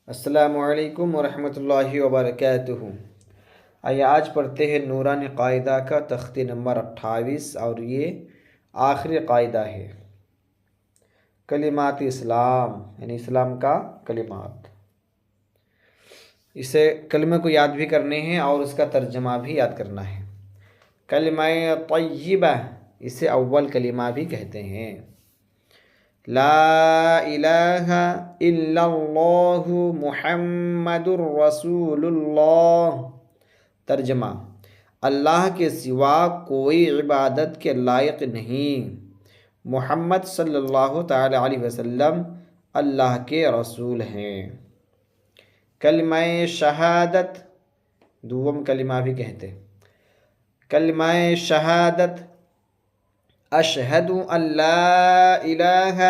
السلام علیکم ورحمۃ اللہ وبرکاتہ۔ آئیے آج پڑھتے ہیں نورانی قاعدہ کا تختی نمبر 28 اور یہ آخری قاعدہ ہے۔ کلمات اسلام یعنی اسلام کا کلمات، اسے کلمے کو یاد بھی کرنے ہیں اور اس کا ترجمہ بھی یاد کرنا ہے۔ کلمہ طیبہ اسے اول کلمہ بھی کہتے ہیں۔ لا الہ الا اللہ محمد الرسول اللہ۔ ترجمہ: اللہ کے سوا کوئی عبادت کے لائق نہیں، محمد صلی اللہ تعالی علیہ وسلم اللہ کے رسول ہیں۔ کلمہ شہادت دوم کلمہ بھی کہتے ہیں۔ کلمہ شہادت: اشہد ان لا الہ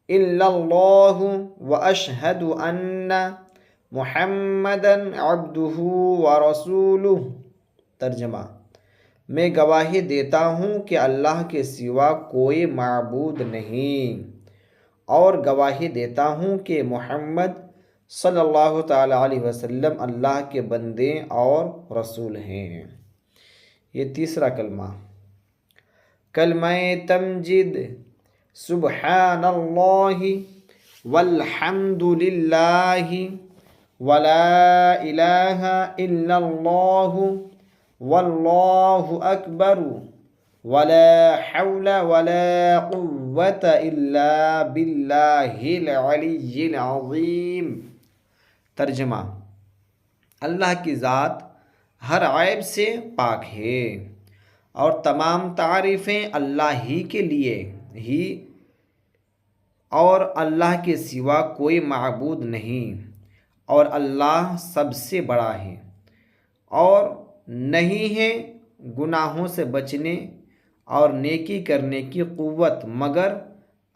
الا اللہ واشہد ان محمدا عبدہ ورسولہ۔ ترجمہ: میں گواہی دیتا ہوں کہ اللہ کے سوا کوئی معبود نہیں، اور گواہی دیتا ہوں کہ محمد صلی اللہ تعالی علیہ وسلم اللہ کے بندے اور رسول ہیں۔ یہ تیسرا کلمہ۔ کلمہ تمجید: سبحان اللہ والحمد للہ ولا الہ الا اللہ واللہ اکبر ولا حول ولا قوة الا باللہ العلی العظیم۔ ترجمہ: اللہ کی ذات ہر عیب سے پاک ہے اور تمام تعریفیں اللہ ہی کے لیے ہی، اور اللہ کے سوا کوئی معبود نہیں، اور اللہ سب سے بڑا ہے، اور نہیں ہے گناہوں سے بچنے اور نیکی کرنے کی قوت مگر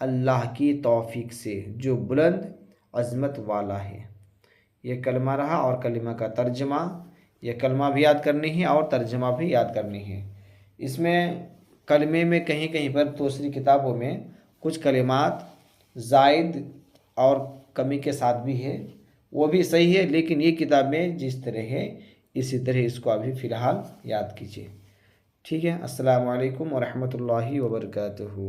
اللہ کی توفیق سے جو بلند عظمت والا ہے۔ یہ کلمہ رہا اور کلمہ کا ترجمہ۔ یہ کلمہ بھی یاد کرنی ہے اور ترجمہ بھی یاد کرنی ہے۔ اس میں کلمے میں کہیں کہیں پر دوسری کتابوں میں کچھ کلمات زائد اور کمی کے ساتھ بھی ہے، وہ بھی صحیح ہے، لیکن یہ کتاب میں جس طرح ہے اسی طرح اس کو ابھی فی الحال یاد کیجیے۔ ٹھیک ہے، السلام علیکم ورحمۃ اللہ وبرکاتہ۔